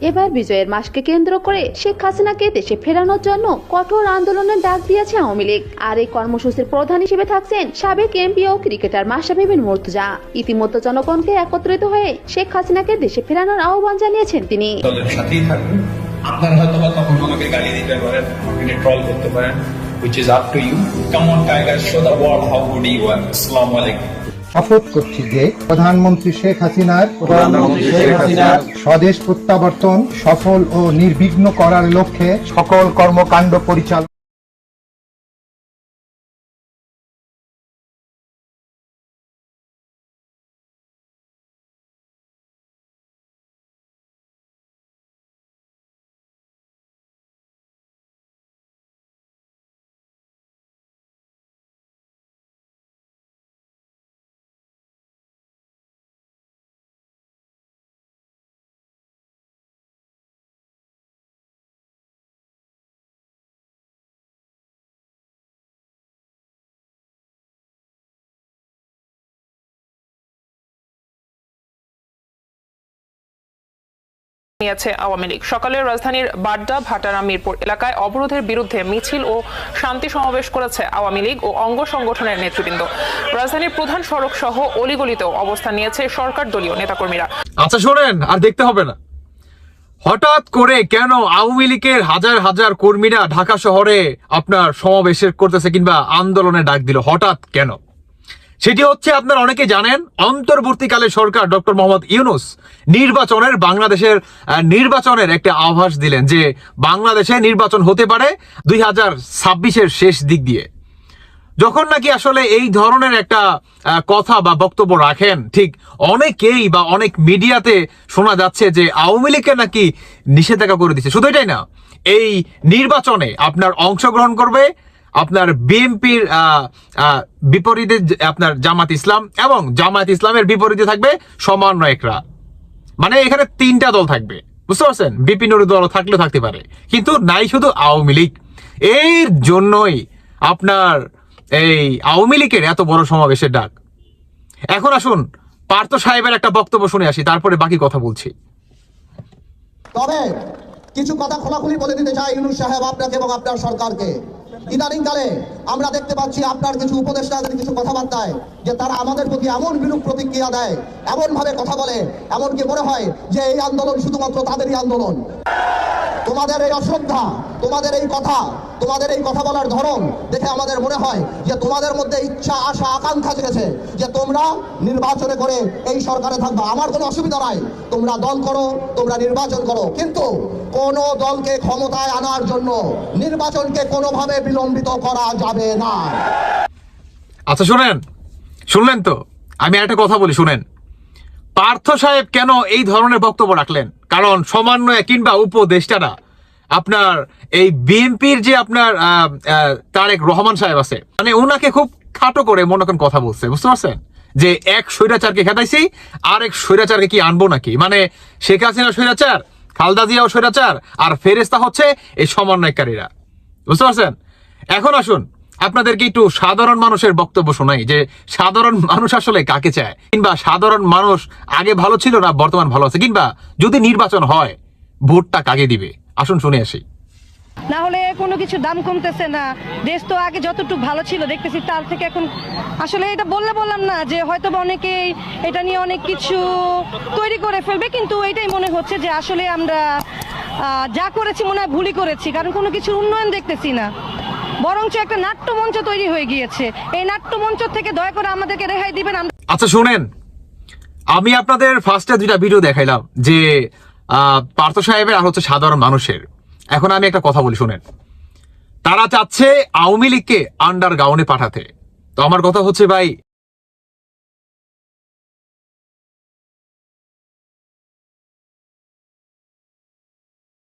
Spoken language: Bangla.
এবার বিজয়ের মাসকে কেন্দ্র করে শেখ হাসিনাকে দেশে ফেরানোর জন্য কঠোর আন্দোলনের ডাক দিয়েছে আওয়ামী লীগ। আর এই কর্মসূচির প্রধান হিসেবে থাকছেন সাবেক এমপি ও ক্রিকেটার মাশরাফি বিন মুর্তজা। ইতিমধ্যে জনগণকে একত্রিত হয়ে শেখ হাসিনাকে দেশে ফেরানোর আহ্বান জানিয়েছেন তিনি। আপনারা হয়তো তখন আমাকে গালি দিতে পারেন, ট্রল করতে পারেন, which is up to you. Come on Tigers, show the world how good you are. Assalamu alaikum. শপথ করছি যে প্রধানমন্ত্রী শেখ হাসিনার স্বদেশ প্রত্যাবর্তন সফল ও নির্বিঘ্ন করার লক্ষ্যে সকল কর্মকাণ্ড পরিচালনা নিয়েছে আওয়ামী লীগ। সকালে রাজধানীর বাড্ডা, ভাটারা, মিরপুর এলাকায় অবরোধের বিরুদ্ধে মিছিল ও শান্তি সমাবেশ করেছে আওয়ামী লীগ ও অঙ্গ সংগঠনের নেতৃবৃন্দ। রাজধানীর প্রধান সড়ক সহ অলিগলিতেও অবস্থান নিয়েছে সরকার দলীয় নেতাকর্মীরা। আচ্ছা শোনেন, আর দেখতে হবে না, হঠাৎ করে কেন আওয়ামী লীগের হাজার হাজার কর্মীরা ঢাকা শহরে আপনার সমাবেশের করতেছে কিংবা আন্দোলনে ডাক দিল, হঠাৎ কেন? সেটি হচ্ছে আপনারা অনেকে জানেন, অন্তর্বর্তীকালে সরকার ডক্টর মোহাম্মদ ইউনূস বাংলাদেশের নির্বাচনের একটা আভাস দিলেন যে বাংলাদেশে নির্বাচন হতে পারে 2026-এর শেষ দিক দিয়ে। যখন নাকি আসলে এই ধরনের একটা কথা বা বক্তব্য রাখেন, ঠিক অনেকেই বা অনেক মিডিয়াতে শোনা যাচ্ছে যে আওয়ামী লীগকে নাকি নিষেধাজ্ঞা করে দিচ্ছে। শুধু এটাই না, এই নির্বাচনে আপনার অংশগ্রহণ করবে আপনার বিএনপির বিপরীতে আপনার জামাত ইসলাম, এবং জামাত ইসলামের বিপরীতে থাকবে সমন্বয়করা। মানে এখানে 3টা দল থাকবে, বুঝতে পারছেন? বিভিন্ন দল থাকলেও থাকতে পারে, কিন্তু নাই শুধু আওয়ামী লীগ। এর জন্যই আপনার এই আওয়ামী লীগের এত বড় সমাবেশের ডাক। এখন আসুন পার্থ সাহেবের একটা বক্তব্য শুনে আসি, তারপরে বাকি কথা বলছি। তবে কিছু কথা খোলাখুলি বলে দিতে চাই ইউনূস সাহেব আপনাকে এবং আপনার সরকারকে। ইদানিংকালে আমরা দেখতে পাচ্ছি আপনার কিছু উপদেষ্টাদের কিছু কথাবার্তায় যে তারা আমাদের প্রতি এমন বিরূপ প্রতিক্রিয়া দেয়, এমন ভাবে কথা বলে, এমনকি মনে হয় যে এই আন্দোলন শুধুমাত্র তাদেরই আন্দোলন। তোমাদের এই অশ্রদ্ধা, তোমাদের এই কথা, তোমাদের এই কথা বলার ধরন দেখে আমাদের মনে হয় যে তোমাদের মধ্যে ইচ্ছা, আশা, আকাঙ্ক্ষা জেগেছে যে তোমরা নির্বাচনে করে এই সরকারে থাকবা। আমার কোনো অসুবিধা নাই, তোমরা দল করো, তোমরা নির্বাচন করো, কিন্তু কোন দলকে ক্ষমতায় আনার জন্য নির্বাচনকে কোনোভাবে বিলম্বিত করা যাবে না। আচ্ছা শুনলেন তো? আমি একটা কথা বলি, শুনেন। পার্থ সাহেব কেন এই ধরনের বক্তব্য রাখলেন? কারণ সমন্বয় কিংবা উপদেষ্টারা আপনার এই বিএনপির যে আপনার তারেক রহমান সাহেব আছে, মানে ওনাকে খুব খাটো করে মনে করেন কথা বলছে, বুঝতে পারছেন? যে এক স্বৈরাচারকে খেতাইছি, আর এক স্বৈরাচারকে কি আনবো নাকি? মানে শেখ হাসিনা স্বৈরাচার, খালেদা জিয়াও স্বৈরাচার, আর ফেরেস্তা হচ্ছে এই সমন্বয়কারীরা, বুঝতে পারছেন? এখন আসুন আপনাদেরকে একটু সাধারণ মানুষের বক্তব্য শোনাই, যে সাধারণ মানুষ আসলে কাকে চায়, কিংবা সাধারণ মানুষ আগে ভালো ছিল না বর্তমান ভালো আছে, কিংবা যদি নির্বাচন হয় ভোটটা কাকে দিবে। আসুন শুনে আসি। না হলে কোনো কিছু দাম কমতেছে না, দেশ তো আগে যতটুকু ভালো ছিল দেখতেছি তার থেকে এখন আসলে এটা বললাম না যে হয়তো অনেকেই এটা নিয়ে অনেক কিছু তৈরি করে ফেলবে, কিন্তু এটাই মনে হচ্ছে যে আসলে আমরা যা করেছি মনে হয় ভুলই করেছি, কারণ কোনো কিছুর উন্নয়ন দেখতেছি না, বরঞ্চ একটা নাট্যমঞ্চ তৈরি হয়ে গিয়েছে। এই নাট্যমঞ্চ থেকে দয়া করে আমাদেরকে রেহাই দিবেন। আচ্ছা শুনেন, আমি আপনাদের ফার্স্টে 2টা ভিডিও দেখাইলাম যে পার্থ সাহেবের আর হচ্ছে সাধারণ মানুষের। এখন আমি একটা কথা বলি, শুনেন। তারা চাচ্ছে আওয়ামী লীগকে আন্ডারগ্রাউন্ডে পাঠাতে। তো আমার কথা হচ্ছে ভাই,